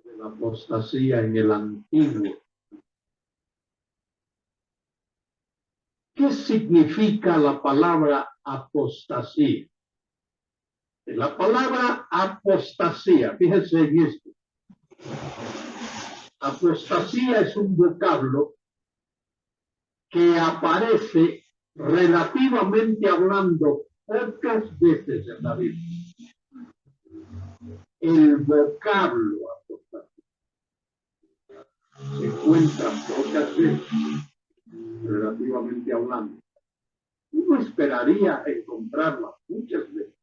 de la apostasía en el antiguo. ¿Qué significa la palabra apostasía? La palabra apostasía, fíjense en esto. Apostasía es un vocablo que aparece relativamente hablando pocas veces en la Biblia. El vocablo apostasía se encuentra pocas veces, relativamente hablando. Uno esperaría encontrarla muchas veces.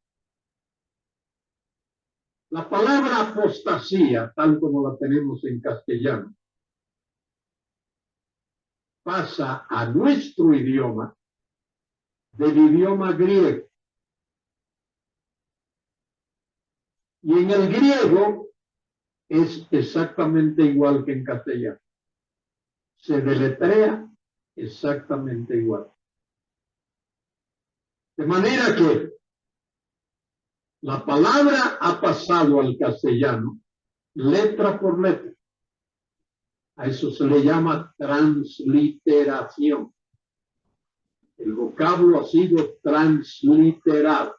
La palabra apostasía, tal como la tenemos en castellano, pasa a nuestro idioma del idioma griego. Y en el griego es exactamente igual que en castellano. Se deletrea exactamente igual. De manera que la palabra ha pasado al castellano letra por letra. A eso se le llama transliteración. El vocablo ha sido transliterado.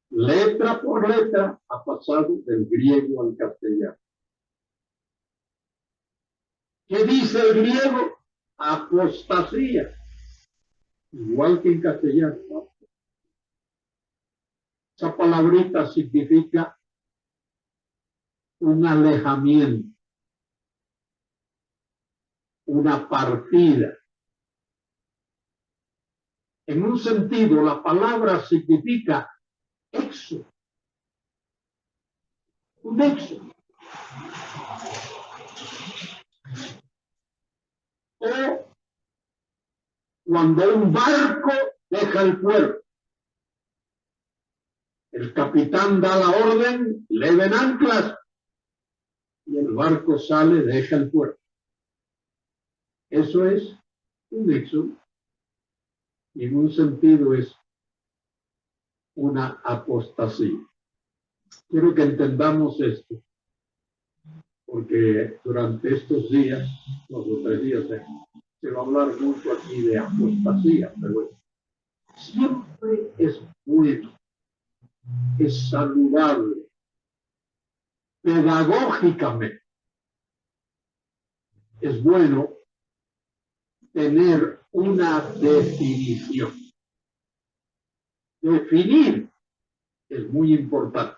Letra por letra ha pasado del griego al castellano. ¿Qué dice el griego? Apostasía. Igual que en castellano, ¿no? Esa palabrita significa un alejamiento, una partida. En un sentido, la palabra significa éxodo. Un éxodo. O cuando un barco deja el puerto. El capitán da la orden, leven anclas y el barco sale, deja el puerto. Eso es un éxodo. Y en un sentido es una apostasía. Quiero que entendamos esto, porque durante estos días, los 3 días, se va a hablar mucho aquí de apostasía, pero siempre es bueno, es saludable, pedagógicamente. Es bueno tener una definición. Definir es muy importante.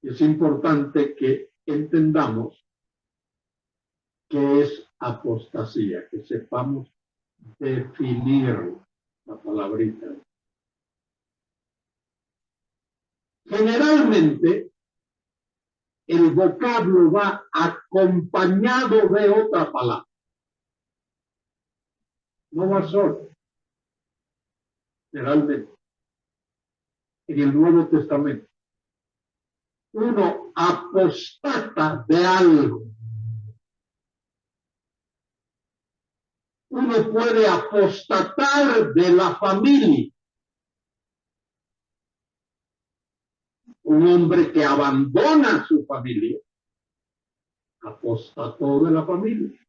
Es importante que entendamos qué es apostasía, que sepamos definir la palabrita. Generalmente, el vocablo va acompañado de otra palabra. No va solo. Generalmente. En el Nuevo Testamento. Uno apostata de algo. Uno puede apostatar de la familia. Un hombre que abandona a su familia, apostató de la familia.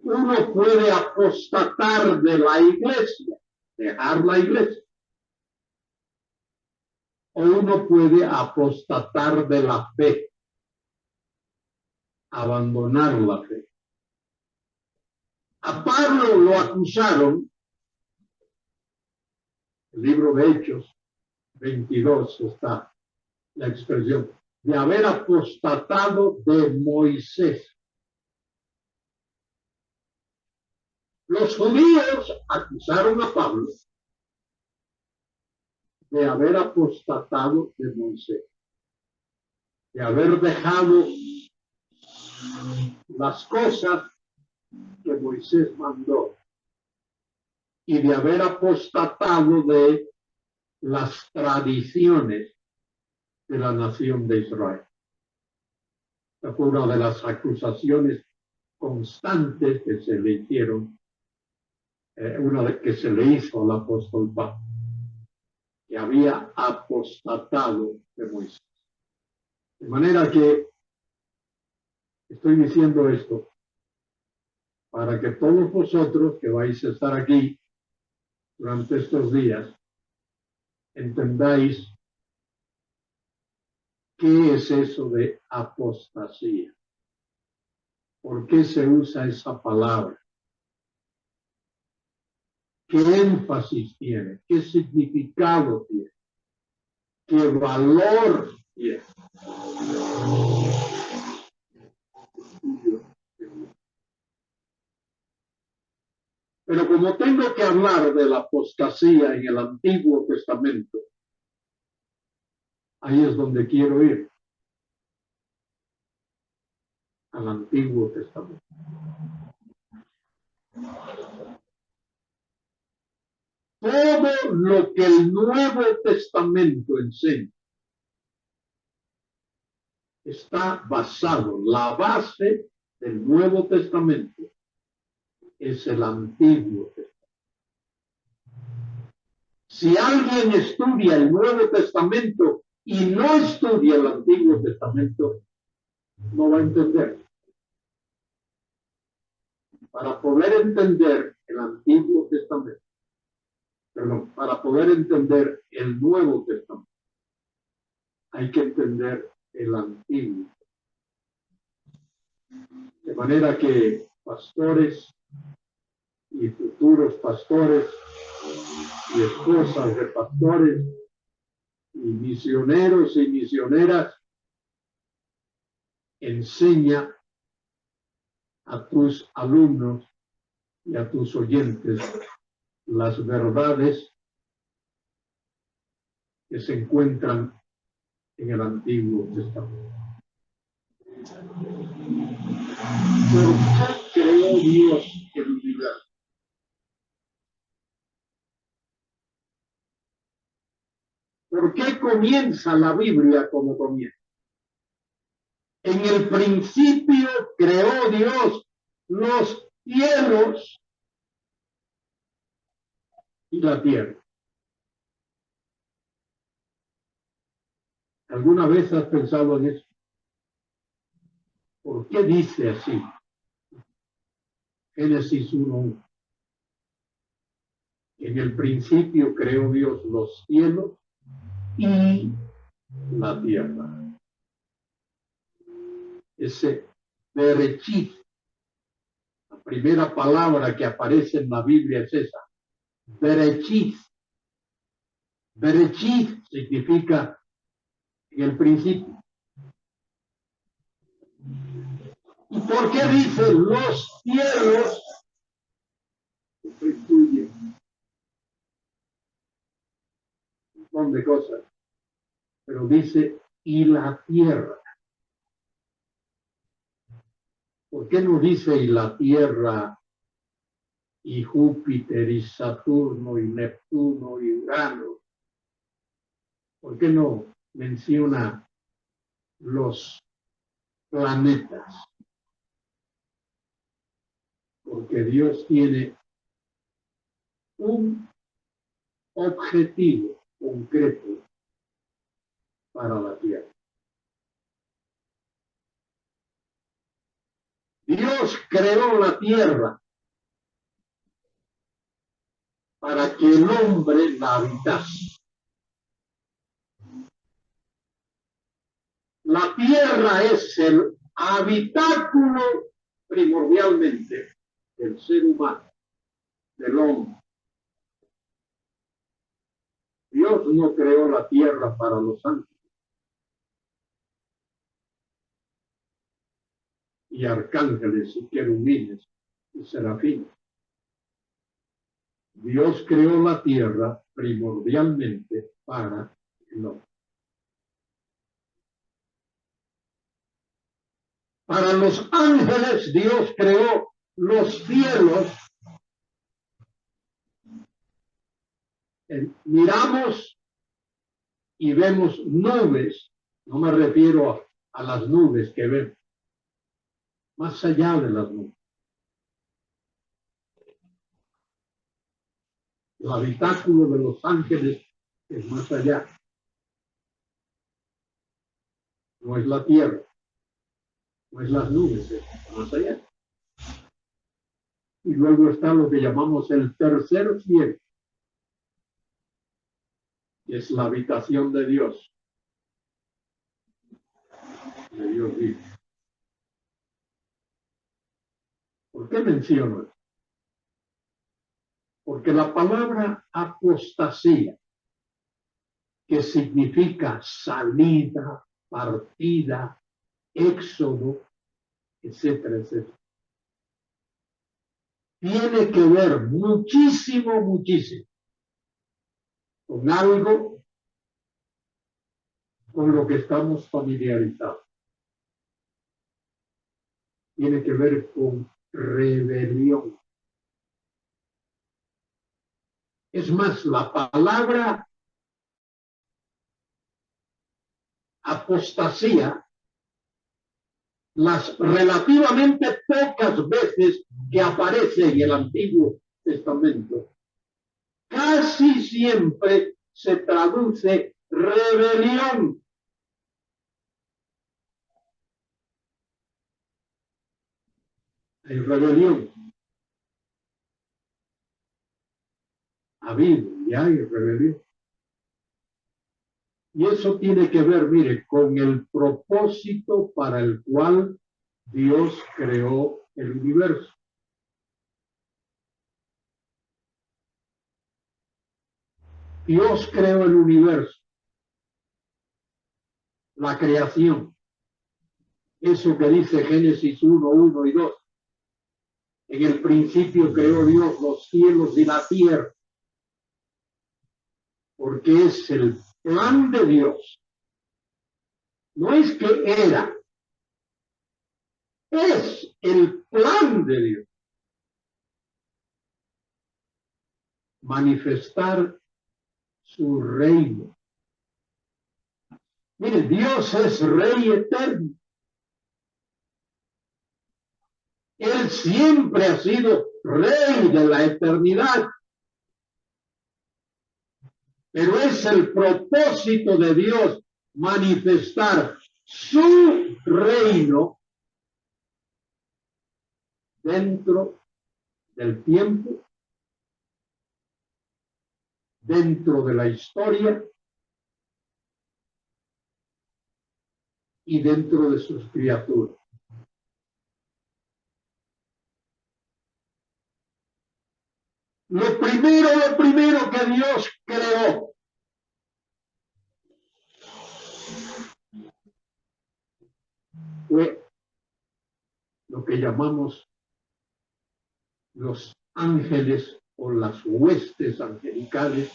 Uno puede apostatar de la iglesia, dejar la iglesia. O uno puede apostatar de la fe, abandonar la fe. A Pablo lo acusaron, el libro de Hechos 22 está la expresión, de haber apostatado de Moisés. Los judíos acusaron a Pablo de haber apostatado de Moisés, de haber dejado las cosas que Moisés mandó y de haber apostatado de las tradiciones de la nación de Israel. Esta fue una de las acusaciones constantes que se le hicieron, una que se le hizo al apóstol Pablo. que había apostatado de Moisés. De manera que estoy diciendo esto para que todos vosotros que vais a estar aquí durante estos días entendáis qué es eso de apostasía. ¿Por qué se usa esa palabra? ¿Qué énfasis tiene? ¿Qué significado tiene? ¿Qué valor tiene? Pero como tengo que hablar de la apostasía en el Antiguo Testamento, ahí es donde quiero ir, al Antiguo Testamento. Todo lo que el Nuevo Testamento enseña está basado, la base del Nuevo Testamento es el Antiguo Testamento. Si alguien estudia el Nuevo Testamento y no estudia el Antiguo Testamento, no va a entender. Para poder entender el Antiguo Testamento, perdón, para poder entender el Nuevo Testamento, hay que entender el Antiguo. De manera que pastores y futuros pastores y esposas de pastores y misioneros y misioneras, enseña a tus alumnos y a tus oyentes las verdades que se encuentran en el Antiguo Testamento. ¿Por qué creó Dios el universo? ¿Por qué comienza la Biblia como comienza? En el principio creó Dios los cielos y la tierra. ¿Alguna vez has pensado en eso? ¿Por qué dice así? Génesis 1:1. En el principio creó Dios los cielos y la tierra. Ese Berechit, la primera palabra que aparece en la Biblia es esa. Berechit. Berechit significa en el principio. ¿Y por qué dice los cielos? Esto incluye un montón de cosas, pero dice y la tierra. ¿Por qué no dice y la tierra y Júpiter y Saturno y Neptuno y Urano? ¿Por qué no menciona los planetas? Porque Dios tiene un objetivo concreto para la tierra. Dios creó la tierra para que el hombre la habitase. La tierra es el habitáculo primordialmente del ser humano, del hombre. Dios no creó la tierra para los ángeles y arcángeles y querubines y serafines. Dios creó la tierra primordialmente para el hombre. Para los ángeles Dios creó los cielos. Miramos y vemos nubes, no me refiero a las nubes que vemos, más allá de las nubes. El habitáculo de los ángeles es más allá, no es la tierra, no es las nubes, es más allá. Y luego está lo que llamamos el tercer cielo, que es la habitación de Dios vivo. ¿Por qué menciono esto? Porque la palabra apostasía, que significa salida, partida, éxodo, etcétera, etcétera, tiene que ver muchísimo, muchísimo con algo con lo que estamos familiarizados. Tiene que ver con rebelión. Es más, la palabra apostasía, las relativamente pocas veces que aparece en el Antiguo Testamento, casi siempre se traduce rebelión. Hay rebelión. Ha habido y hay rebelión. Y eso tiene que ver, mire, con el propósito para el cual Dios creó el universo. Dios creó el universo, la creación. Eso que dice Génesis 1, 1 y 2. En el principio creó Dios los cielos y la tierra, porque es el plan de Dios. No es que era, es el plan de Dios. Manifestar su reino. Mire, Dios es rey eterno. Él siempre ha sido rey de la eternidad. Pero es el propósito de Dios manifestar su reino dentro del tiempo, dentro de la historia y dentro de sus criaturas. Lo primero que Dios creó fue lo que llamamos los ángeles o las huestes angelicales,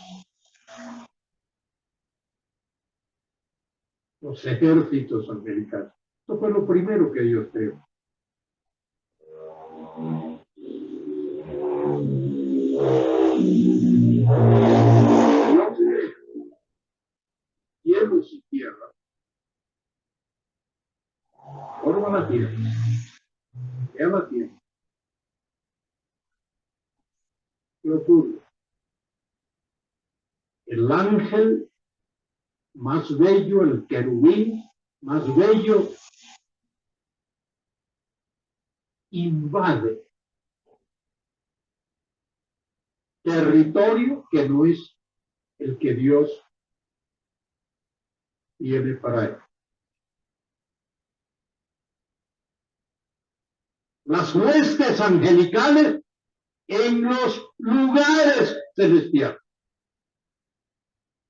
los ejércitos angelicales. Esto fue lo primero que Dios creó. Cielos y tierra. Forma la tierra. Crea la tierra. ¿Qué ocurre? El ángel más bello, el querubín más bello, invade territorio que no es el que Dios tiene para él. Las huestes angelicales en los lugares celestiales.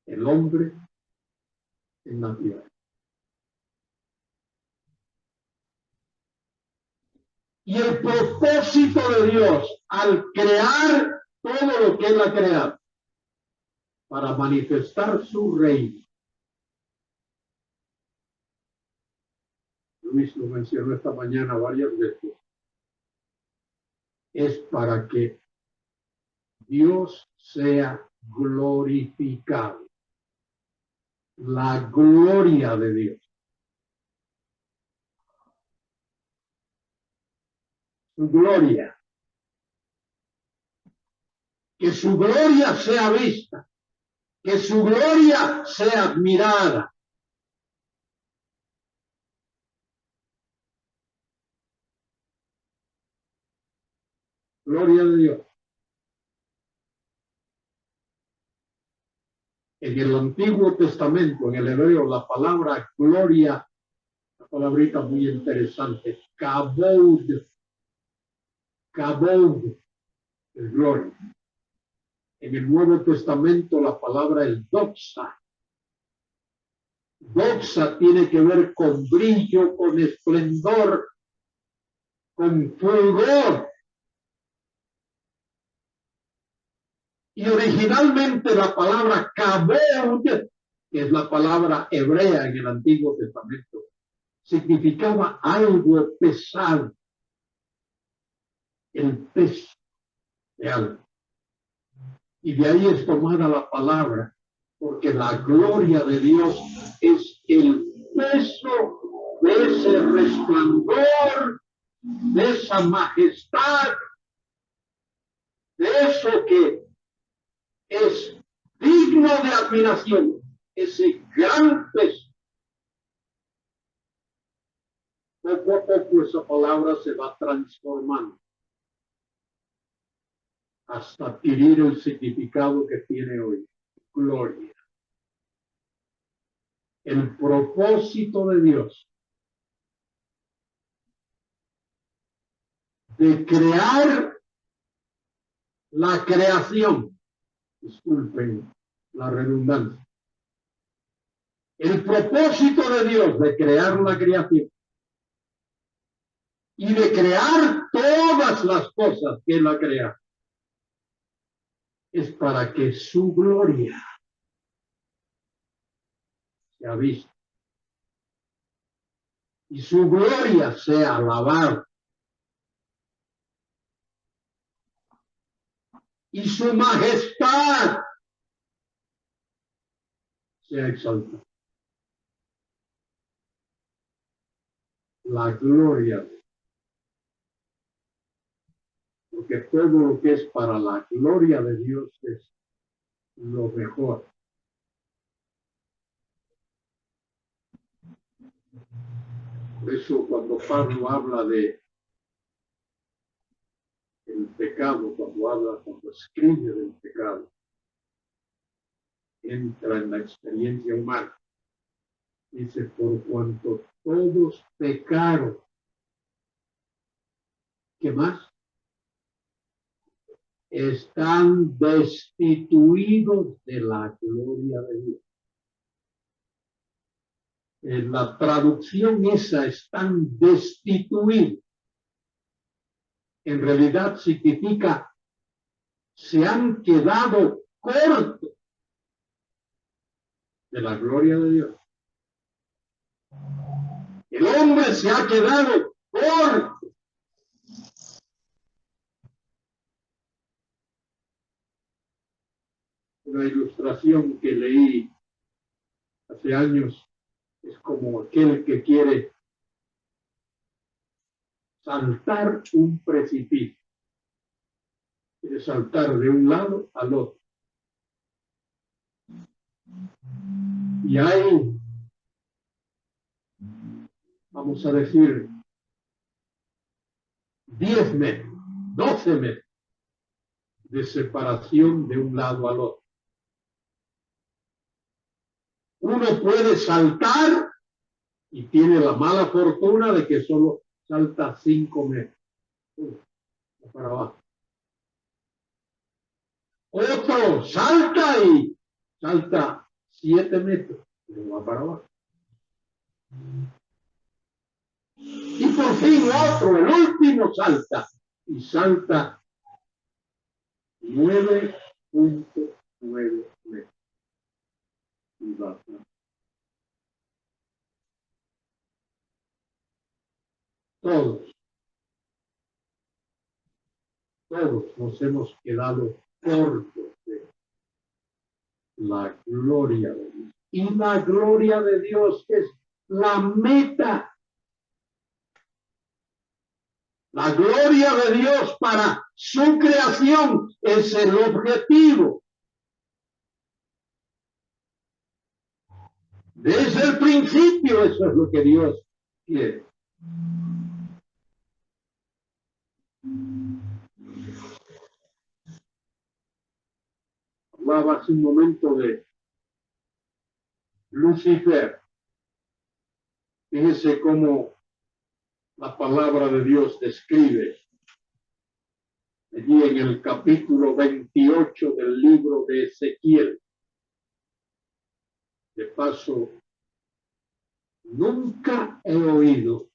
El hombre en la tierra. Y el propósito de Dios al crear todo lo que Él ha creado para manifestar su reino. Luis lo mencionó esta mañana varias veces. Es para que Dios sea glorificado. La gloria de Dios. Su gloria. Que su gloria sea vista que su gloria sea admirada. Gloria de Dios. En el Antiguo Testamento, en el hebreo, la palabra gloria, una palabrita muy interesante, kabod, kabod, es gloria. En el Nuevo Testamento la palabra es doxa. Doxa tiene que ver con brillo, con esplendor, con fulgor. Y originalmente la palabra kabod, que es la palabra hebrea en el Antiguo Testamento, significaba algo pesado, el peso de algo. Y de ahí es tomada la palabra, porque la gloria de Dios es el peso de ese resplandor, de esa majestad, de eso que es digno de admiración, ese gran peso. Poco a poco esa palabra se va transformando hasta adquirir el significado que tiene hoy, gloria. El propósito de Dios de crear la creación, disculpen la redundancia, el propósito de Dios de crear la creación y de crear todas las cosas que Él ha creado es para que su gloria sea vista y su gloria sea alabada y su majestad sea exaltada. La gloria, porque todo lo que es para la gloria de Dios es lo mejor. Por eso cuando Pablo habla de el pecado, cuando escribe del pecado, entra en la experiencia humana. Dice, por cuanto todos pecaron, ¿qué más? Están destituidos de la gloria de Dios. En la traducción esa, están destituidos. En realidad significa se han quedado cortos de la gloria de Dios. El hombre se ha quedado corto. Una ilustración que leí hace años es como aquel que quiere saltar un precipicio. Quiere saltar de un lado al otro. Y hay, vamos a decir, 10 metros, 12 metros de separación de un lado al otro. Uno puede saltar y tiene la mala fortuna de que solo salta 5 metros para abajo. Otro salta y salta 7 metros, pero va para abajo. Y por fin otro, el último salta y salta 9.9 metros. Y va para abajo. Todos nos hemos quedado cortos de la gloria de Dios. Y la gloria de Dios es la meta. La gloria de Dios para su creación es el objetivo. Desde el principio eso es lo que Dios quiere. Hablaba hace un momento de Lucifer. Fíjese cómo la palabra de Dios describe allí en el capítulo 28 del libro de Ezequiel. De paso, nunca he oído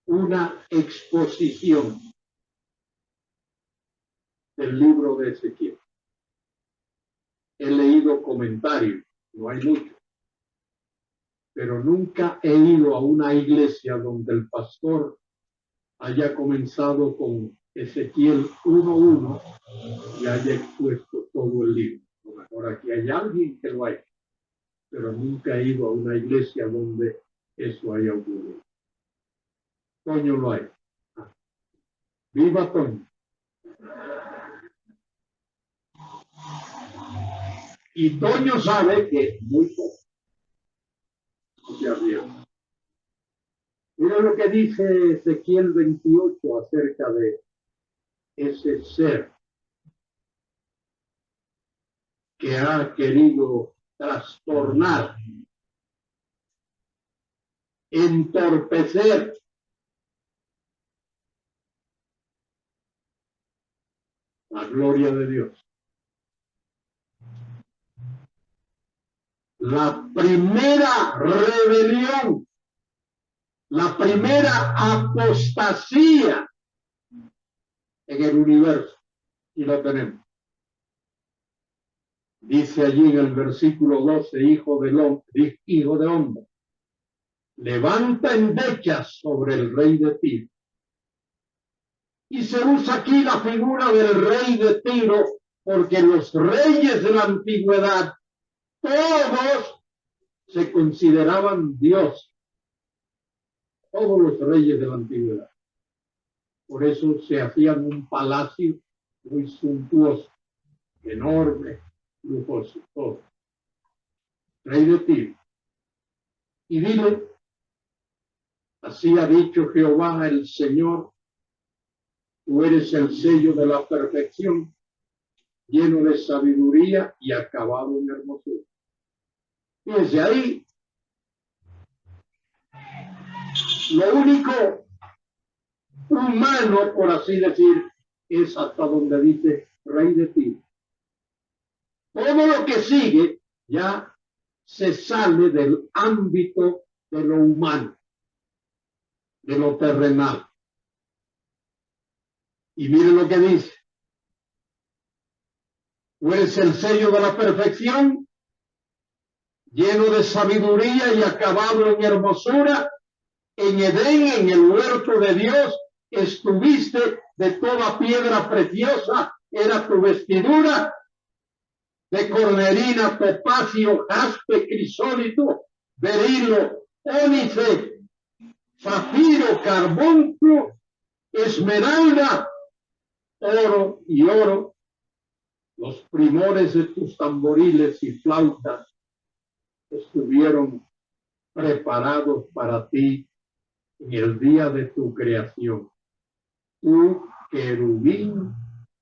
una exposición del libro de Ezequiel. He leído comentarios, no hay mucho, pero nunca he ido a una iglesia donde el pastor haya comenzado con Ezequiel 1:1 y haya expuesto todo el libro. A lo mejor aquí hay alguien que lo ha hecho, pero nunca he ido a una iglesia donde eso haya ocurrido. Toño lo ha hecho. Viva Toño. Y Toño sabe que muy poco se arriesga. Mira lo que dice Ezequiel 28 acerca de ese ser que ha querido trastornar, entorpecer la gloria de Dios. La primera rebelión, la primera apostasía en el universo, y lo tenemos. Dice allí en el versículo 12, hijo de hombre, levanta endechas sobre el rey de Tiro. Y se usa aquí la figura del rey de Tiro, porque los reyes de la antigüedad, todos se consideraban dioses. Todos los reyes de la antigüedad. Por eso se hacían un palacio muy suntuoso, enorme, lujoso, todo. Rey de Tiro. Y dile, así ha dicho Jehová el Señor, tú eres el sello de la perfección, lleno de sabiduría y acabado en hermosura. Fíjense ahí, lo único humano, por así decir, es hasta donde dice rey de Tiro. Todo lo que sigue ya se sale del ámbito de lo humano, de lo terrenal. Y miren lo que dice. Tú eres el sello de la perfección, lleno de sabiduría y acabado en hermosura. En Edén, en el huerto de Dios, estuviste de toda piedra preciosa, era tu vestidura, de cornelina, topacio, jaspe, crisólito, berilo, ónice, zafiro, carbunculo, esmeralda, oro y oro, los primores de tus tamboriles y flautas estuvieron preparados para ti en el día de tu creación. Tu querubín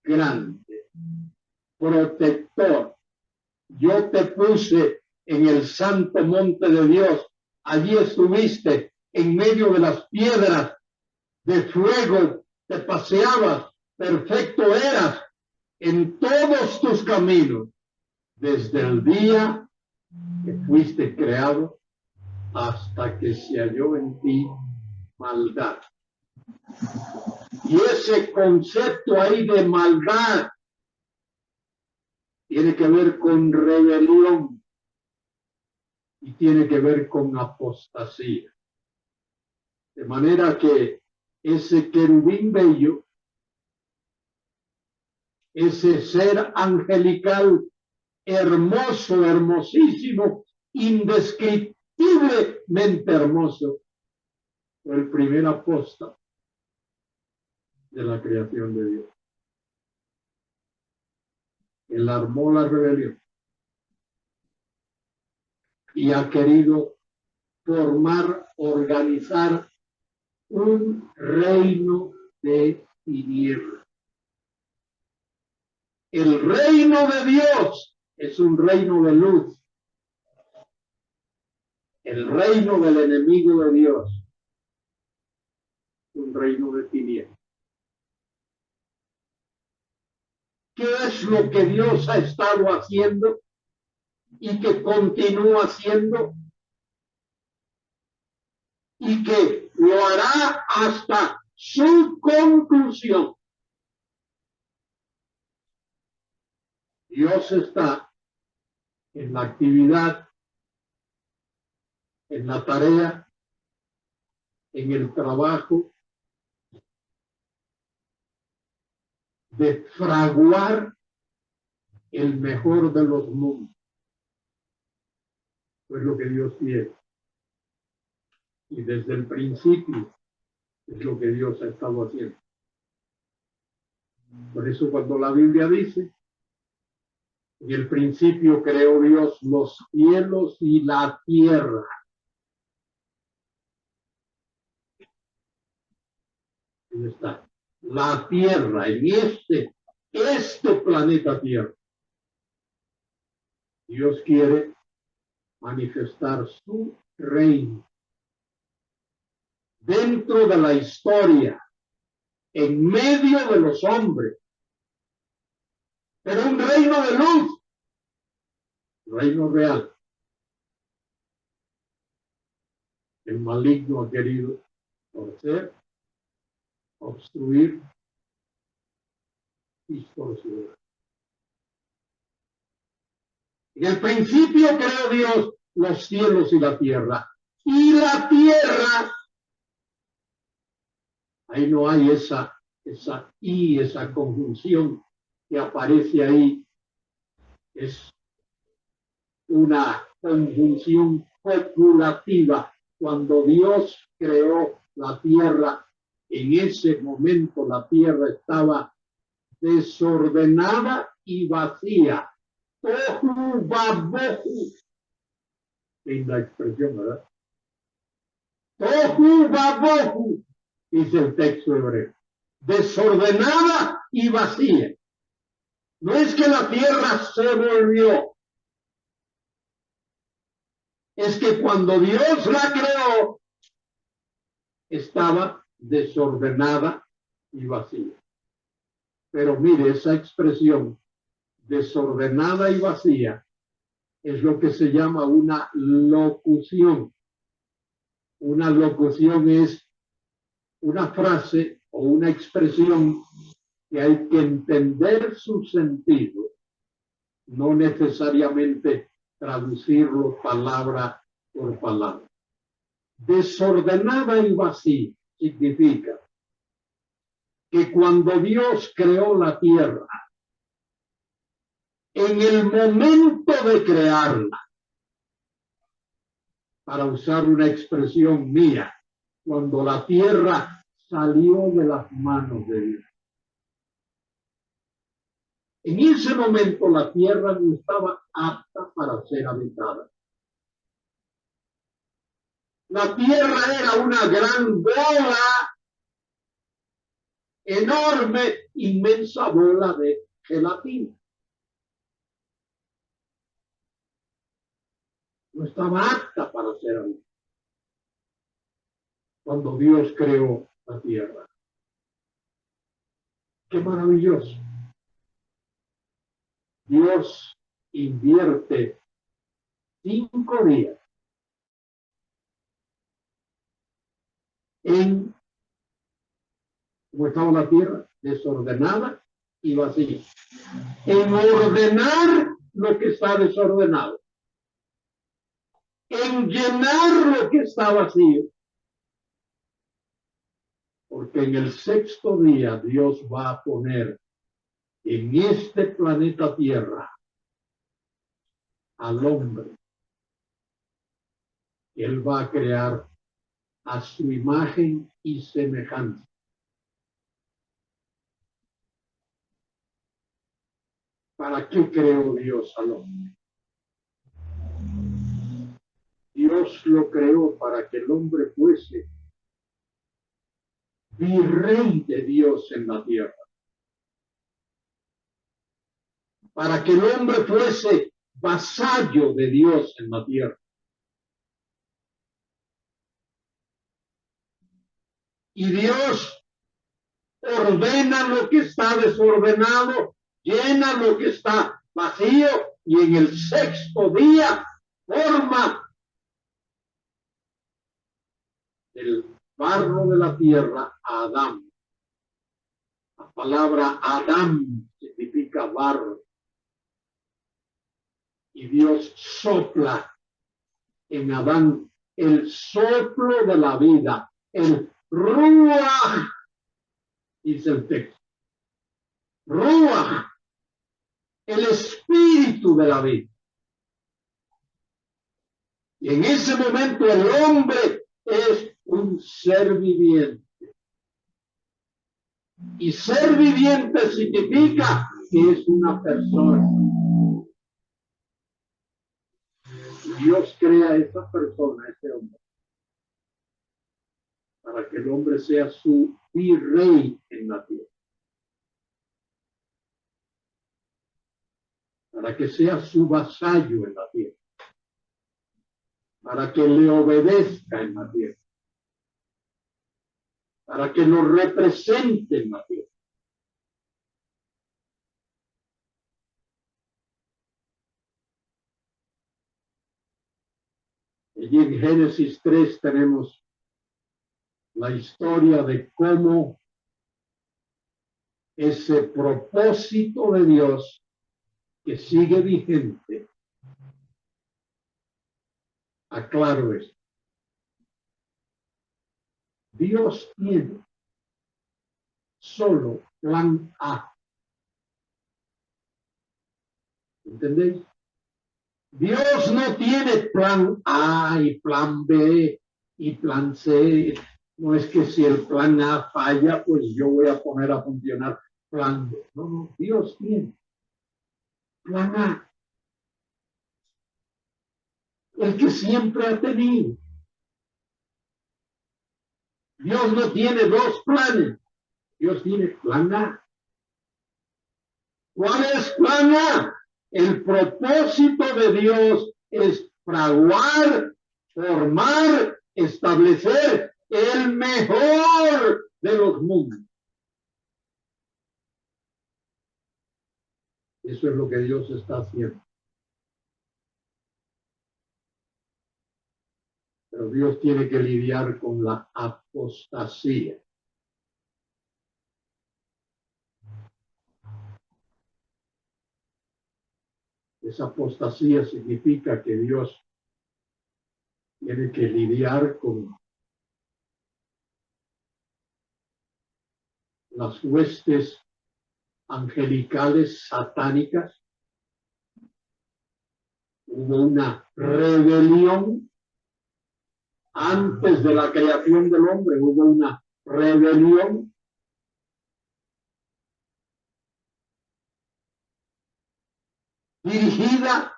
grande, protector. Yo te puse en el santo monte de Dios. Allí estuviste en medio de las piedras de fuego. Te paseabas. Perfecto eras en todos tus caminos. Desde el día que fuiste creado hasta que se halló en ti maldad. Y ese concepto ahí de maldad tiene que ver con rebelión y tiene que ver con apostasía. De manera que ese querubín bello, ese ser angelical hermoso, hermosísimo, indescriptiblemente hermoso, fue el primer apóstol de la creación de Dios. Él armó la rebelión. y ha querido formar, organizar un reino de tinieblas. El reino de Dios es un reino de luz. El reino del enemigo de Dios es un reino de tinieblas. ¿Qué es lo que Dios ha estado haciendo y que continúa haciendo y que lo hará hasta su conclusión? Dios está en la actividad, en la tarea, en el trabajo de fraguar el mejor de los mundos. Pues lo que Dios quiere. Y desde el principio es lo que Dios ha estado haciendo. Por eso cuando la Biblia dice, en el principio creó Dios los cielos y la tierra. Ahí está. La tierra, en este planeta Tierra. Dios quiere manifestar su reino dentro de la historia, en medio de los hombres, pero un reino de luz, reino real. El maligno ha querido torcer, obstruir, distorsionar. En el principio creó Dios los cielos y la tierra. Y la tierra, ahí no hay esa conjunción que aparece ahí. Es una conjunción copulativa. Cuando Dios creó la tierra, en ese momento la tierra estaba desordenada y vacía. Tohu babohu. Linda expresión, ¿verdad? Tohu babohu, dice el texto hebreo. Desordenada y vacía. No es que la tierra se volvió. Es que cuando Dios la creó, estaba desordenada y vacía. Pero mire, esa expresión, desordenada y vacía, es lo que se llama una locución. Una locución es una frase o una expresión que hay que entender su sentido, no necesariamente traducirlo palabra por palabra. Desordenada y vacía significa que cuando Dios creó la tierra, en el momento de crearla, para usar una expresión mía, cuando la tierra salió de las manos de Dios, en ese momento la tierra no estaba apta para ser habitada. La tierra era una gran bola, enorme, inmensa bola de gelatina. No estaba apta para ser habitada cuando Dios creó la tierra. ¡Qué maravilloso! Dios invierte 5 días en cómo estaba la tierra, desordenada y vacía. En ordenar lo que está desordenado. En llenar lo que está vacío. Porque en el 6º día Dios va a poner en este planeta Tierra al hombre. Él va a crear a su imagen y semejanza. ¿Para qué creó Dios al hombre? Dios lo creó para que el hombre fuese virrey de Dios en la tierra. Para que el hombre fuese vasallo de Dios en la tierra. Y Dios ordena lo que está desordenado, llena lo que está vacío, y en el sexto día forma el barro de la tierra a Adán. La palabra Adán significa barro. Y Dios sopla en Adán el soplo de la vida, el Ruach, dice el texto. Ruach, el espíritu de la vida. Y en ese momento el hombre es un ser viviente. Y ser viviente significa que es una persona. Dios crea a esa persona, a ese hombre, para que el hombre sea su virrey en la tierra. Para que sea su vasallo en la tierra. Para que le obedezca en la tierra. Para que lo represente en la tierra. Y en Génesis 3 tenemos la historia de cómo ese propósito de Dios que sigue vigente. Aclaro esto. Dios tiene solo plan A. ¿Entendéis? Dios no tiene plan A y plan B y plan C. No es que si el plan A falla, pues yo voy a poner a funcionar plan B. No, no, Dios tiene plan A. El que siempre ha tenido. Dios no tiene dos planes. Dios tiene plan A. ¿Cuál es plan A? El propósito de Dios es fraguar, formar, establecer el mejor de los mundos. Eso es lo que Dios está haciendo. Pero Dios tiene que lidiar con la apostasía. Esa apostasía significa que Dios tiene que lidiar con las huestes angelicales satánicas. Hubo una rebelión antes de la creación del hombre, hubo una rebelión. Dirigida,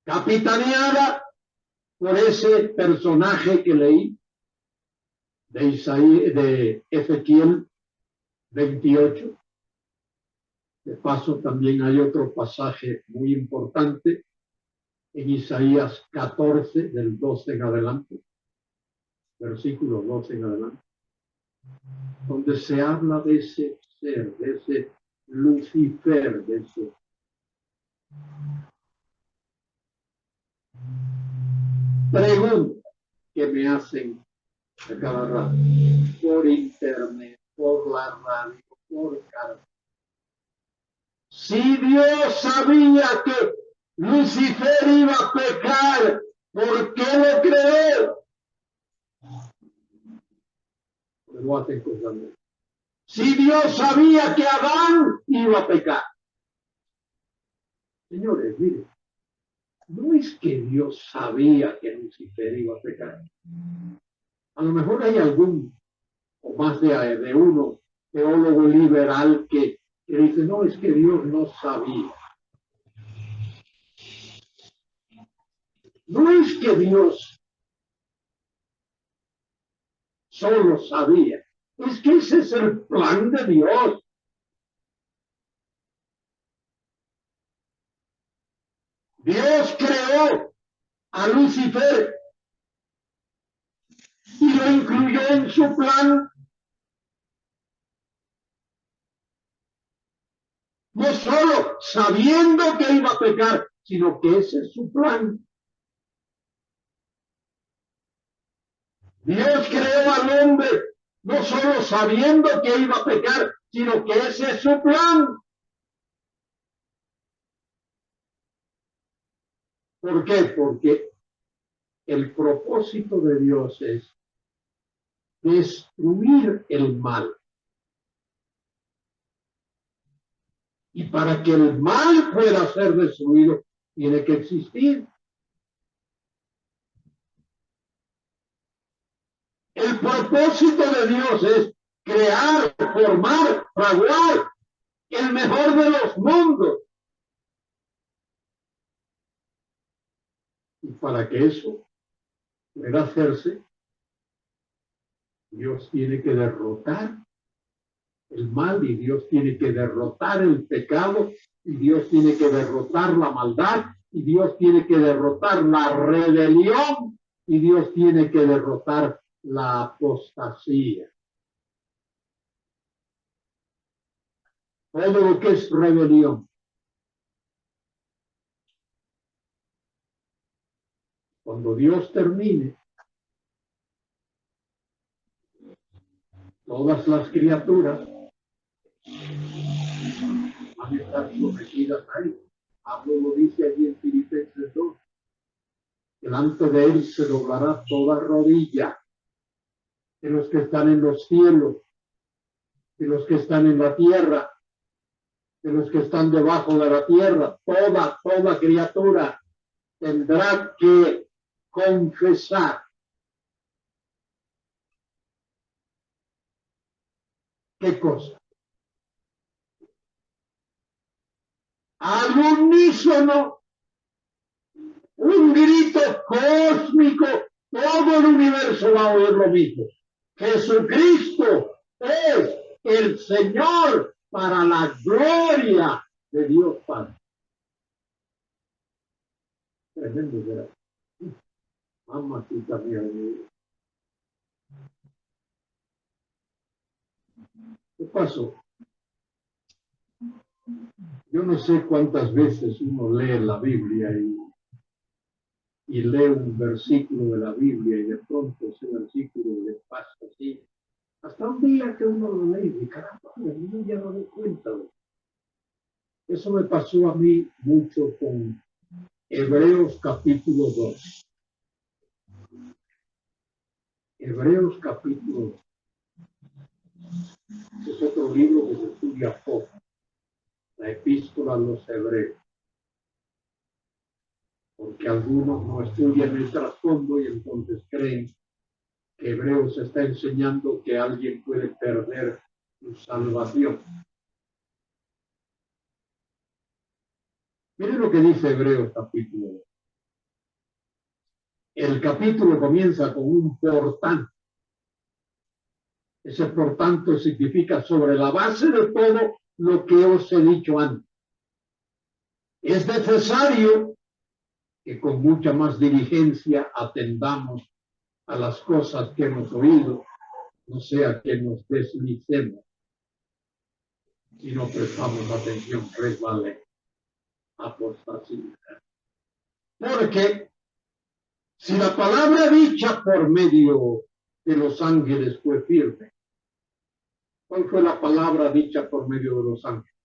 capitaneada por ese personaje que leí de Ezequiel 28. De paso, también hay otro pasaje muy importante en Isaías 14, del 12 en adelante, versículo 12 en adelante, donde se habla de ese ser, de ese Lucifer, de ese pregunta que me hacen a cada rato, por internet, por la radio, por carta. Si Dios sabía que Lucifer iba a pecar, ¿por qué lo creó? Pues lo hacen cosas. Si Dios sabía que Adán iba a pecar. Señores, miren, no es que Dios sabía que Lucifer iba a pecar. A lo mejor hay algún, o más de uno, teólogo liberal que dice, no, es que Dios no sabía. No es que Dios solo sabía, es que ese es el plan de Dios. Dios creó a Lucifer y lo incluyó en su plan, no solo sabiendo que iba a pecar, sino que ese es su plan. Dios creó al hombre no solo sabiendo que iba a pecar, sino que ese es su plan. ¿Por qué? Porque el propósito de Dios es destruir el mal. Y para que el mal pueda ser destruido, tiene que existir. El propósito de Dios es crear, formar, fraguar el mejor de los mundos. Y para que eso pueda hacerse, Dios tiene que derrotar el mal y Dios tiene que derrotar el pecado y Dios tiene que derrotar la maldad y Dios tiene que derrotar la rebelión y Dios tiene que derrotar la apostasía. Todo lo que es rebelión. Cuando Dios termine, todas las criaturas van a estar sometidas a él. Pablo lo dice allí en Filipenses 2. Delante de él se doblará toda rodilla de los que están en los cielos, de los que están en la tierra, de los que están debajo de la tierra. Toda criatura tendrá que confesar. ¿Qué cosa? Al unísono, un grito cósmico, todo el universo va a oír lo mismo. Jesucristo es el Señor para la gloria de Dios Padre. Tremendo será. Mamacita mía. ¿Qué pasó? Yo no sé cuántas veces uno lee la Biblia y lee un versículo de la Biblia y de pronto ese versículo le pasa así. Hasta un día que uno lo lee y dice, caramba, uno ya no da cuenta. Eso me pasó a mí mucho con Hebreos capítulo 2. Hebreos capítulo 2. Es otro libro que se estudia poco. La epístola a los hebreos. Porque algunos no estudian el trasfondo y entonces creen que Hebreos está enseñando que alguien puede perder su salvación. Miren lo que dice Hebreos capítulo 2. El capítulo comienza con un por tanto. Ese por tanto significa sobre la base de todo lo que os he dicho antes. Es necesario que con mucha más diligencia atendamos a las cosas que hemos oído, no sea que nos deslicemos y no prestamos atención, resbale, apostasía. Porque si la palabra dicha por medio de los ángeles fue firme, ¿cuál fue la palabra dicha por medio de los ángeles?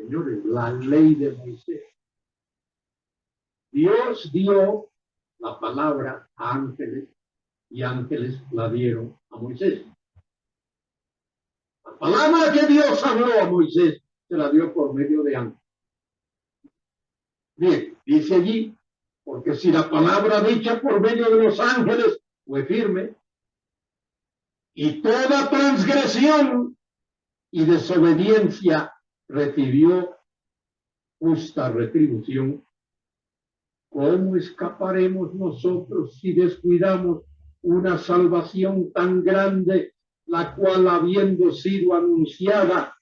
Señores, la ley de Moisés. Dios dio la palabra a ángeles y ángeles la dieron a Moisés. La palabra que Dios habló a Moisés se la dio por medio de ángeles. Bien, dice allí, porque si la palabra dicha por medio de los ángeles fue firme, y toda transgresión y desobediencia recibió justa retribución, ¿cómo escaparemos nosotros si descuidamos una salvación tan grande, la cual, habiendo sido anunciada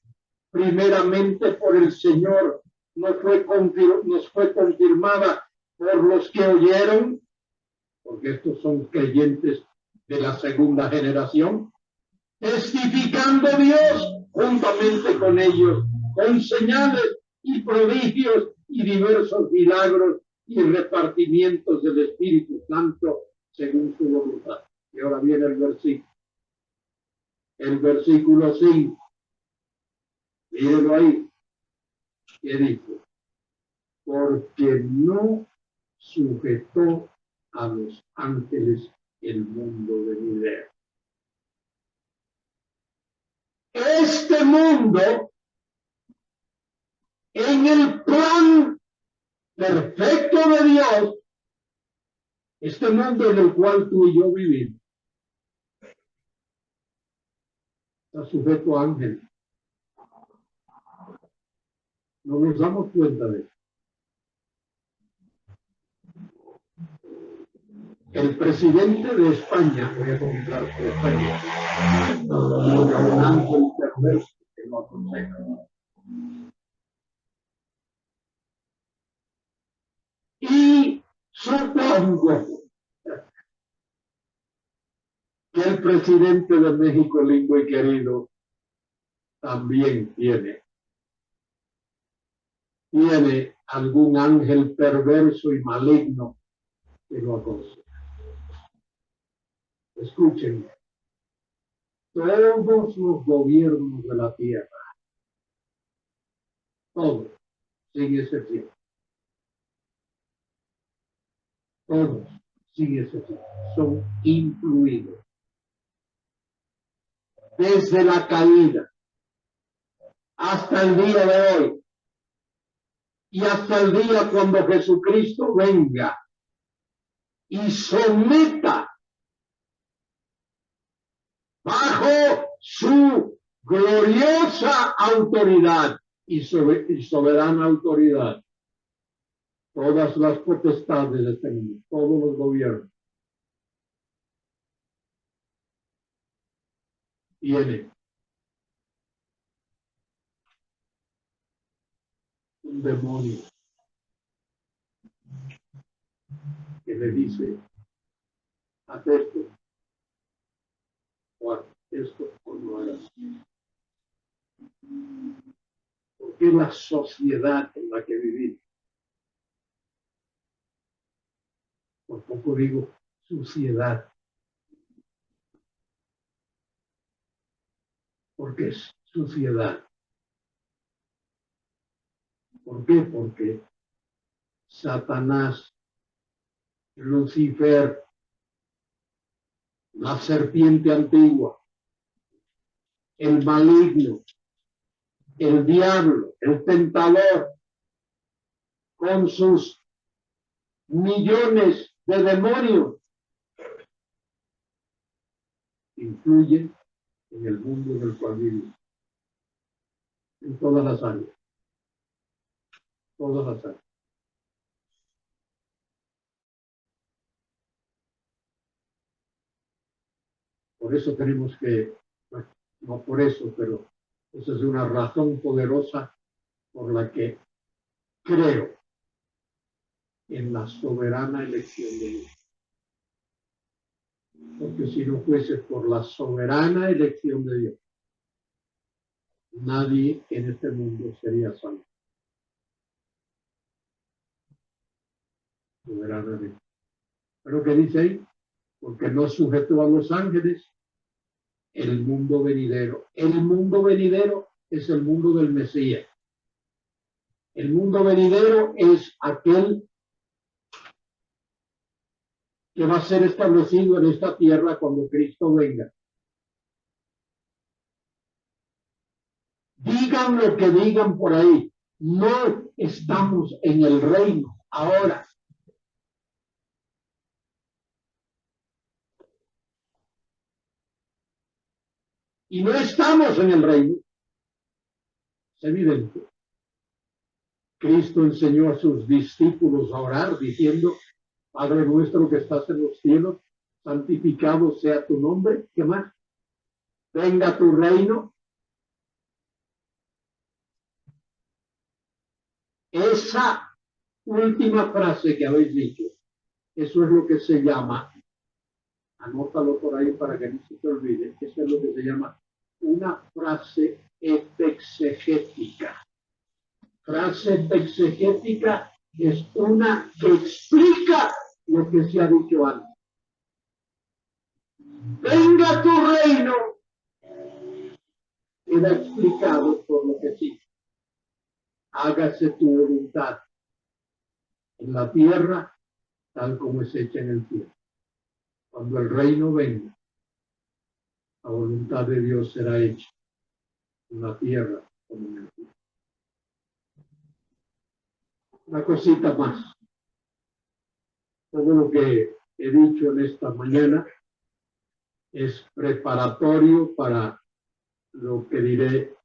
primeramente por el Señor, nos fue confirmada por los que oyeron? Porque estos son creyentes de la segunda generación, testificando Dios juntamente con ellos, con señales y prodigios y diversos milagros y repartimientos del Espíritu Santo según su voluntad. Y ahora viene el versículo 5. Mírenlo ahí. ¿Qué dice? Porque no sujetó a los ángeles el mundo venidero. Este mundo, en el plan perfecto de Dios, este mundo en el cual tú y yo vivimos, está sujeto a ángeles. No nos damos cuenta de eso. El presidente de España, voy a comenzar por España, un ángel perverso que lo aconseja. Y supongo que el presidente de México, lindo y querido, también tiene algún ángel perverso y maligno que lo aconseja. Escuchen, todos los gobiernos de la tierra, todos, sin excepción, todos, sin excepción, son incluidos desde la caída hasta el día de hoy y hasta el día cuando Jesucristo venga y someta bajo su gloriosa autoridad y soberana autoridad todas las potestades de este mundo, todos los gobiernos. Tiene un demonio que le dice, haz esto, o haz esto, o no hagas. Porque la sociedad en la que vivimos, por poco digo suciedad, porque es suciedad. ¿Por qué? Porque Satanás, Lucifer, la serpiente antigua, el maligno, el diablo, el tentador, con sus millones de demonios, influyen en el mundo en el cual vivimos, en todas las áreas, todas las áreas. Por eso tenemos que, bueno, no por eso, pero esa es una razón poderosa por la que creo en la soberana elección de Dios. Porque si no fuese por la soberana elección de Dios, nadie en este mundo sería salvo. Soberanamente. Pero ¿qué dice ahí? Porque no sujetó a los ángeles el mundo venidero. El mundo venidero es el mundo del Mesías. El mundo venidero es aquel que va a ser establecido en esta tierra cuando Cristo venga. Digan lo que digan por ahí, no estamos en el reino ahora. Y no estamos en el reino evidente. Cristo enseñó a sus discípulos a orar diciendo: Padre nuestro que estás en los cielos, santificado sea tu nombre. ¿Qué más? Venga tu reino. Esa última frase que habéis dicho, eso es lo que se llama, anótalo por ahí para que no se te olvide, eso es lo que se llama una frase exegética. Frase exegética es una que explica lo que se ha dicho antes. Venga tu reino, queda explicado por lo que sí. Hágase tu voluntad en la tierra tal como es hecha en el cielo. Cuando el reino venga, la voluntad de Dios será hecha en la tierra como en el cielo. Una cosita más. Todo lo que he dicho en esta mañana es preparatorio para lo que diré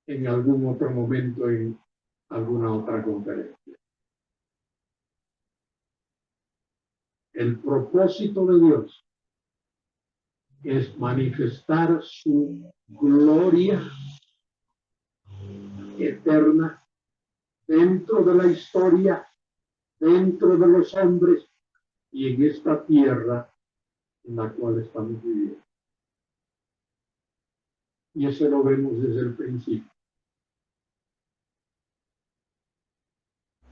en algún otro momento en alguna otra conferencia. El propósito de Dios es manifestar su gloria eterna dentro de la historia, dentro de los hombres y en esta tierra en la cual estamos viviendo. Y eso lo vemos desde el principio.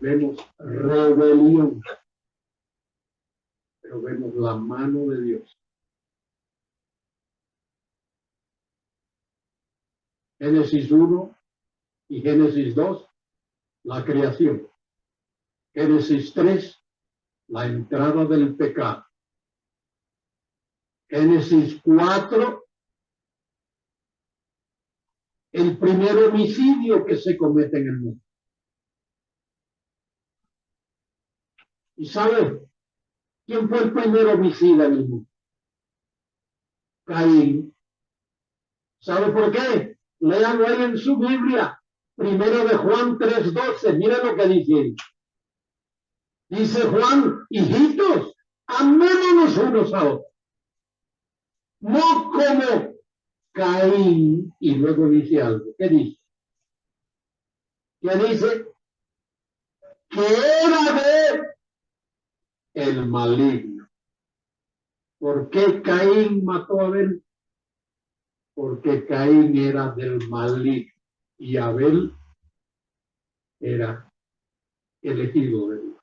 Vemos rebelión, pero vemos la mano de Dios. Génesis 1 y Génesis 2, la creación. Génesis 3, la entrada del pecado. Génesis 4, el primer homicidio que se comete en el mundo. ¿Y sabe quién fue el primer homicida en el mundo? Caín. ¿Sabe por qué? Léanlo ahí en su Biblia. Primero de Juan 3:12. Mira lo que dice. Dice Juan: hijitos, amémonos unos a otros. No como Caín. Y luego dice algo. ¿Qué dice? ¿Qué dice? Que era de el maligno. ¿Por qué Caín mató a Abel? Porque Caín era del maligno y Abel era elegido de Dios.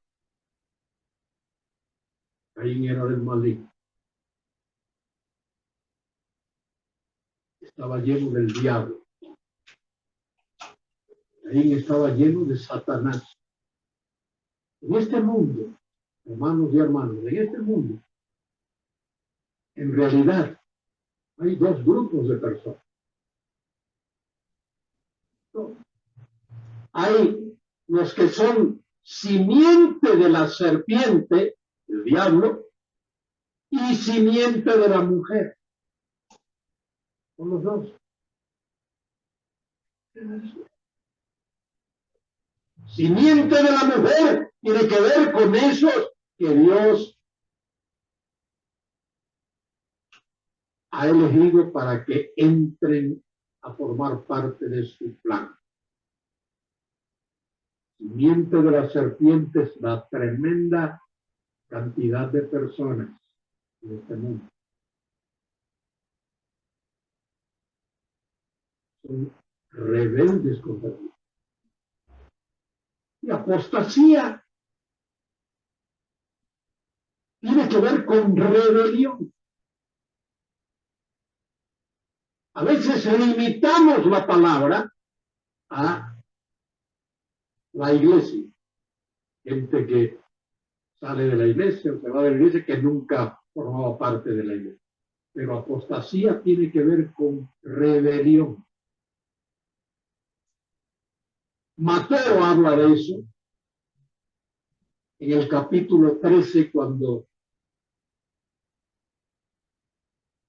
Caín era del maligno. Estaba lleno del diablo. Caín estaba lleno de Satanás. En este mundo, hermanos y hermanas, en este mundo, en realidad, hay dos grupos de personas. Hay los que son simiente de la serpiente, el diablo, y simiente de la mujer. Son los dos. Simiente de la mujer tiene que ver con esos que Dios ha elegido para que entren a formar parte de su plan. Simiente de las serpientes, la tremenda cantidad de personas en este mundo. Son rebeldes contra Dios. Y apostasía tiene que ver con rebelión. A veces limitamos la palabra a la iglesia. Gente que sale de la iglesia o se va de la iglesia que nunca formaba parte de la iglesia. Pero apostasía tiene que ver con rebelión. Mateo habla de eso en el capítulo 13 cuando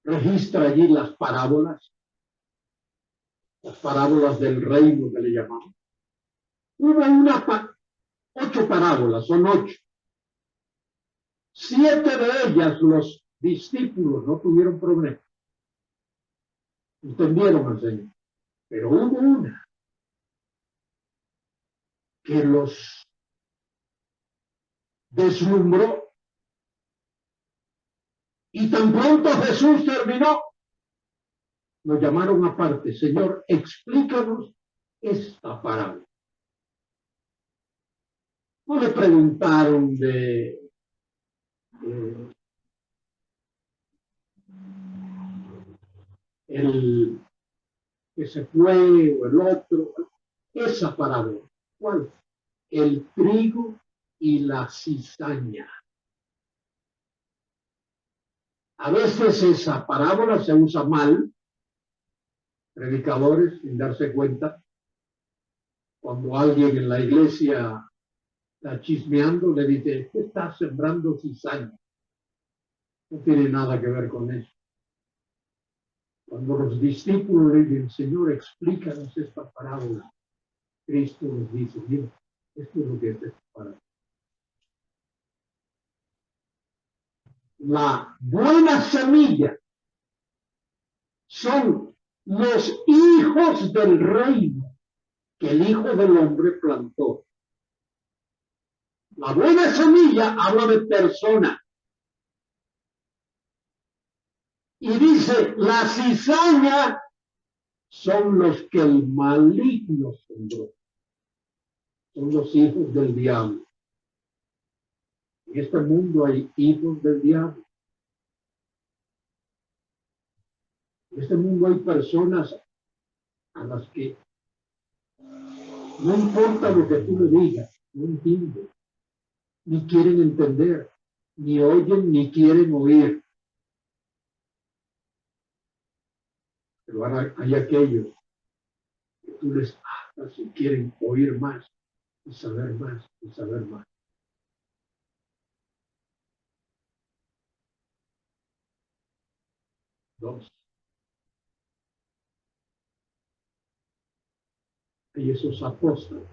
registra allí las parábolas. las parábolas del reino que le llamamos. Hubo 8 parábolas, son 8. 7 de ellas los discípulos no tuvieron problema. Entendieron al Señor. Pero hubo una que los deslumbró. Y tan pronto Jesús terminó, lo llamaron aparte. Señor, explícanos esta parábola. No le preguntaron de el que se fue o el otro. Esa parábola. ¿Cuál? El trigo y la cizaña. A veces esa parábola se usa mal, predicadores sin darse cuenta, cuando alguien en la iglesia está chismeando, le dice, ¿qué está sembrando cizaña? No tiene nada que ver con eso. Cuando los discípulos le dicen, Señor, explícanos esta parábola, Cristo les dice, mira, esto es lo que es esta parábola. La buena semilla son los hijos del reino que el Hijo del Hombre plantó. La buena semilla habla de persona. Y dice, la cizaña son los que el maligno sembró. Son los hijos del diablo. En este mundo hay hijos del diablo. En este mundo hay personas a las que no importa lo que tú le digas, no entienden, ni quieren entender, ni oyen, ni quieren oír. Pero hay aquellos que tú les hablas y quieren oír más, y saber más, y saber más. Dos. Hay esos apóstoles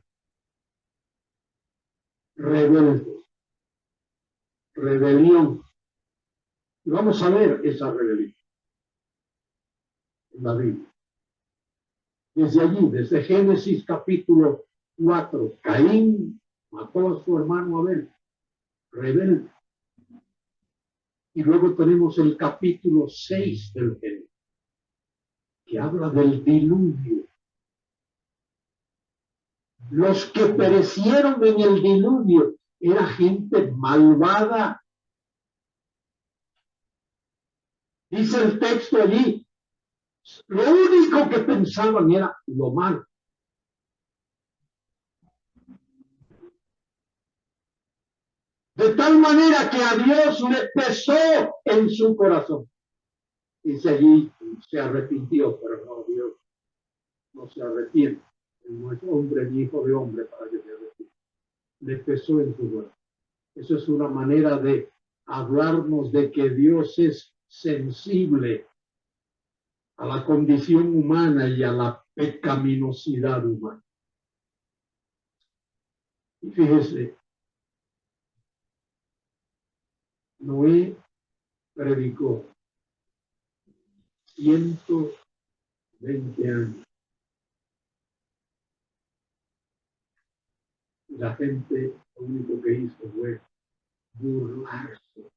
rebeldes, rebelión. Y vamos a ver esa rebelión en la Biblia. Desde allí, desde Génesis capítulo 4, Caín mató a su hermano Abel, rebelde. Y luego tenemos el capítulo 6 del Génesis, que habla del diluvio. Los que perecieron en el diluvio era gente malvada. Dice el texto allí, lo único que pensaban era lo malo. De tal manera que a Dios le pesó en su corazón. Dice allí, se arrepintió, pero no, Dios no se arrepiente. No es hombre ni hijo de hombre para que se arrepiente. Le pesó en su corazón. Eso es una manera de hablarnos de que Dios es sensible a la condición humana y a la pecaminosidad humana. Y fíjese, Noé predicó 120 años. Y la gente lo único que hizo fue burlarse.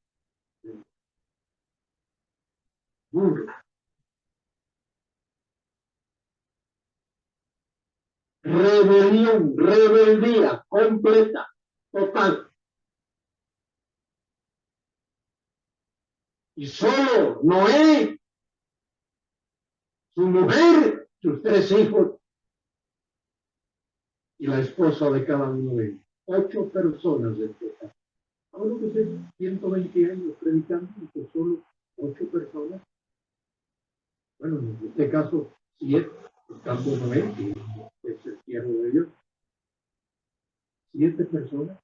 Burla. Rebelión, rebeldía completa, total. Y solo Noé, su mujer, sus 3 hijos y la esposa de cada uno de ellos. 8 personas de total. Ahora que sé, 120 años predicando, que solo 8 personas. Bueno, en este caso, 7, estando Noé, que es el siervo de Dios. 7 personas.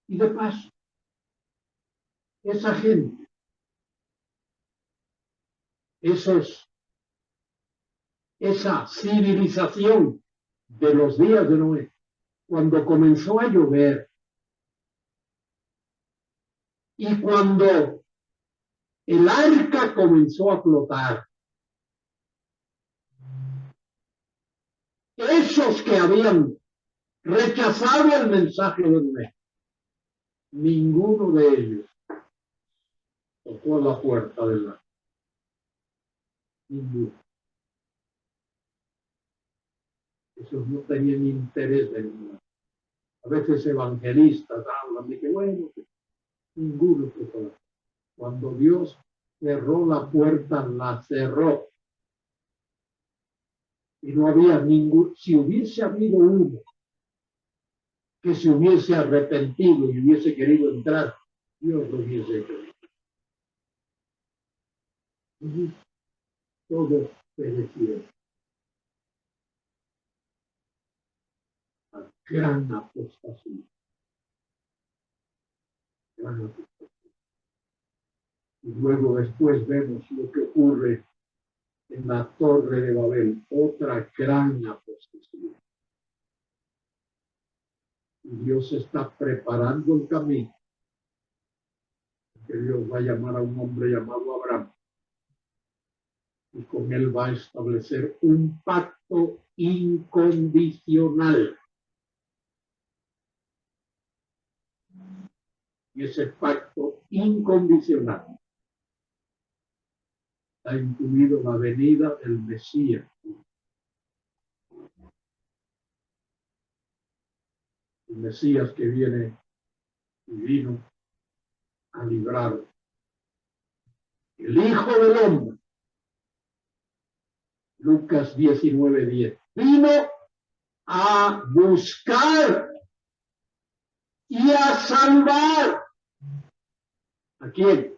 Y de paso, esa gente esa civilización de los días de Noé, cuando comenzó a llover y cuando el arca comenzó a flotar, esos que habían rechazado el mensaje de Noé, ninguno de ellos tocó la puerta del arca. Ninguno. Esos no tenían interés de nada. A veces evangelistas hablan de que, bueno, ninguno tocó la puerta. Cuando Dios cerró la puerta, la cerró. Y no había ningún, si hubiese habido uno que se hubiese arrepentido y hubiese querido entrar, Dios lo hubiese hecho. Y todos perecieron. Gran apostasía. Gran apostasía. Y luego después vemos lo que ocurre en la Torre de Babel, otra gran apostasía. Y Dios está preparando el camino. Que Dios va a llamar a un hombre llamado Abraham. Y con él va a establecer un pacto incondicional. Y ese pacto incondicional ha incluido la venida del Mesías. El Mesías que viene y vino a librar. El Hijo del Hombre, Lucas 19:10, vino a buscar y a salvar. ¿A quién?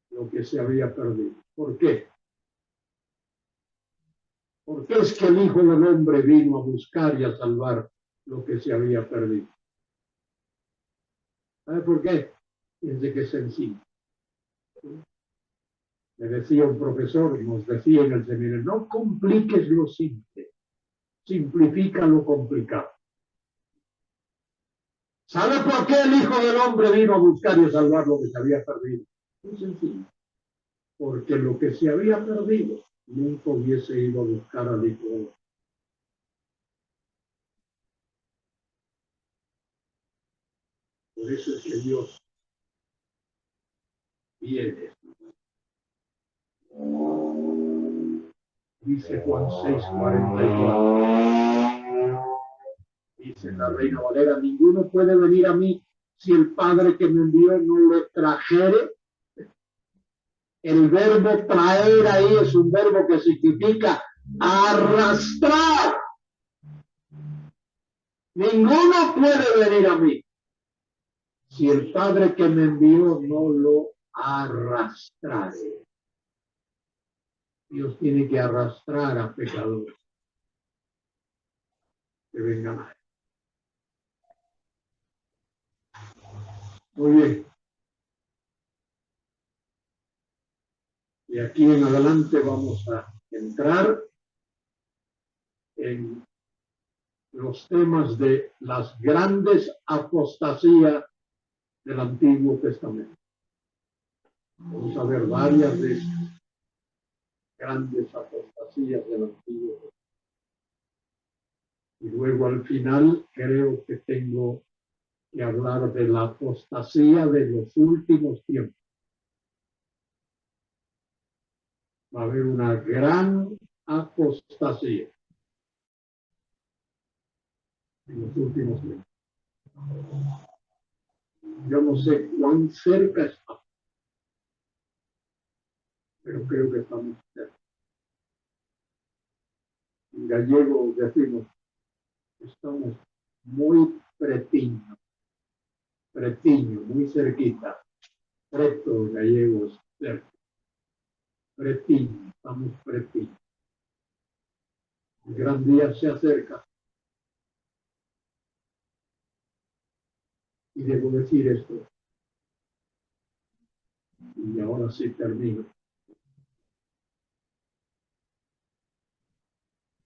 Lo que se había perdido. ¿Por qué? Porque es que el Hijo del Hombre vino a buscar y a salvar lo que se había perdido. ¿Sabe por qué? Desde que es sencillo. Me decía un profesor, nos decía en el seminario, no compliques lo simple, simplifica lo complicado. ¿Sabe por qué el Hijo del Hombre vino a buscar y a salvar lo que se había perdido? Muy sencillo. Porque lo que se había perdido nunca hubiese ido a buscar al Hijo del Hombre. Por eso es que Dios viene. Dice Juan 6:44. Dice la Reina Valera, ninguno puede venir a mí si el Padre que me envió no le trajere. El verbo traer ahí es un verbo que significa arrastrar. Ninguno puede venir a mí si el Padre que me envió no lo arrastrare. Dios tiene que arrastrar a pecadores que vengan a él. Muy bien. Y aquí en adelante vamos a entrar en los temas de las grandes apostasías del Antiguo Testamento. Vamos a ver varias de estas grandes apostasías del Antiguo Testamento. Y luego al final creo que tengo que hablar de la apostasía de los últimos tiempos. Va a haber una gran apostasía en los últimos tiempos. Yo no sé cuán cerca está, pero creo que estamos cerca. En gallego decimos, estamos muy pretiño, muy cerquita. Preto en gallego es cerca. Pretiño, estamos pretiño. El gran día se acerca. Y debo decir esto. Y ahora sí termino.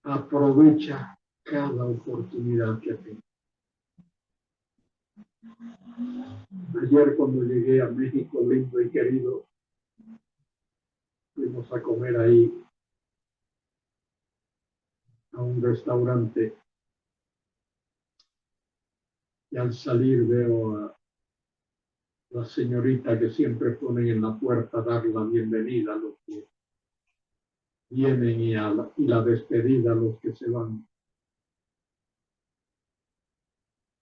Aprovecha cada oportunidad que tengas. Ayer cuando llegué a México, lindo y querido, fuimos a comer ahí a un restaurante y al salir veo a la señorita que siempre ponen en la puerta a dar la bienvenida a los que vienen y la despedida a los que se van.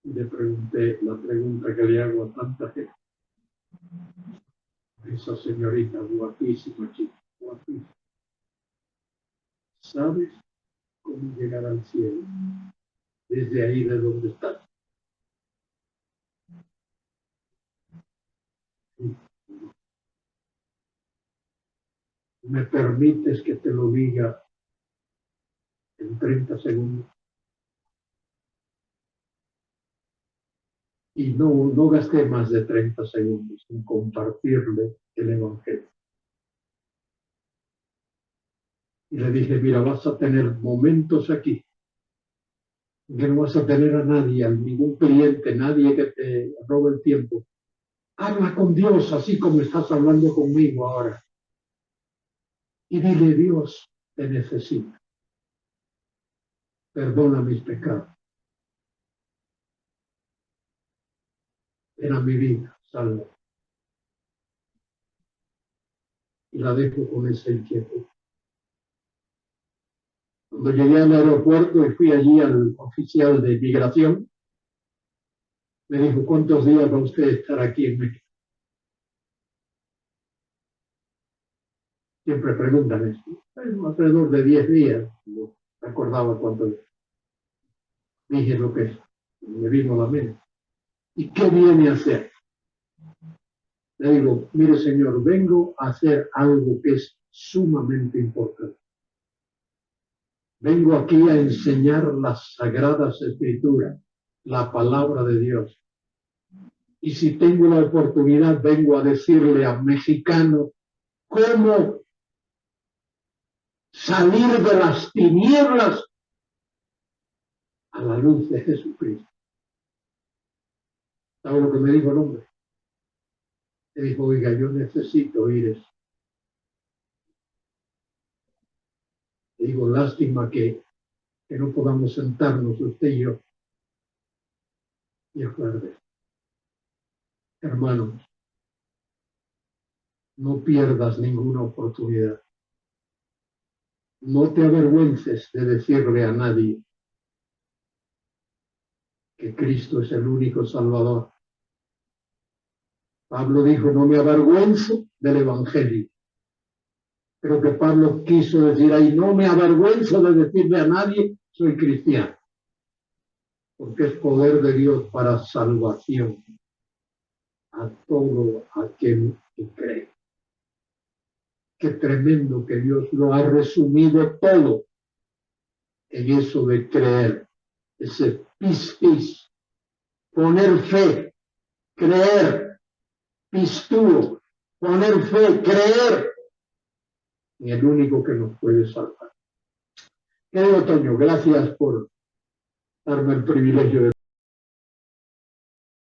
Y le pregunté la pregunta que le hago a tanta gente. Esa señorita guapísima, chica, guapísima. ¿Sabes cómo llegar al cielo? Desde ahí de donde estás. ¿Me permites que te lo diga en 30 segundos? Y no gasté más de 30 segundos en compartirle el Evangelio. Y le dije, mira, vas a tener momentos aquí que no vas a tener a nadie, a ningún cliente, nadie que te robe el tiempo. Habla con Dios así como estás hablando conmigo ahora. Y dile, Dios, te necesito. Perdona mis pecados. Era mi vida, salva. Y la dejo con esa inquietud. Cuando llegué al aeropuerto y fui allí al oficial de migración, me dijo, ¿cuántos días va usted a estar aquí en México? Siempre preguntan esto. Alrededor de 10 días. No recordaba cuánto dije lo que me vino a la mente. ¿Y qué viene a hacer? Le digo, mire señor, vengo a hacer algo que es sumamente importante. Vengo aquí a enseñar las sagradas escrituras, la palabra de Dios. Y si tengo la oportunidad, vengo a decirle a mexicanos cómo salir de las tinieblas a la luz de Jesucristo. ¿Sabe lo que me dijo el hombre? Me dijo, oiga, yo necesito oír eso. Le digo, lástima que no podamos sentarnos usted y yo y hablar de eso. Hermanos, no pierdas ninguna oportunidad. No te avergüences de decirle a nadie que Cristo es el único Salvador. Pablo dijo, no me avergüenzo del Evangelio. Creo que Pablo quiso decir ahí, no me avergüenzo de decirle a nadie, soy cristiano. Porque es poder de Dios para salvación a todo aquel que cree. Qué tremendo que Dios lo ha resumido todo en eso de creer. Ese pistis, poner fe, creer, pistúo, poner fe, creer en el único que nos puede salvar. Querido Toño, gracias por darme el privilegio de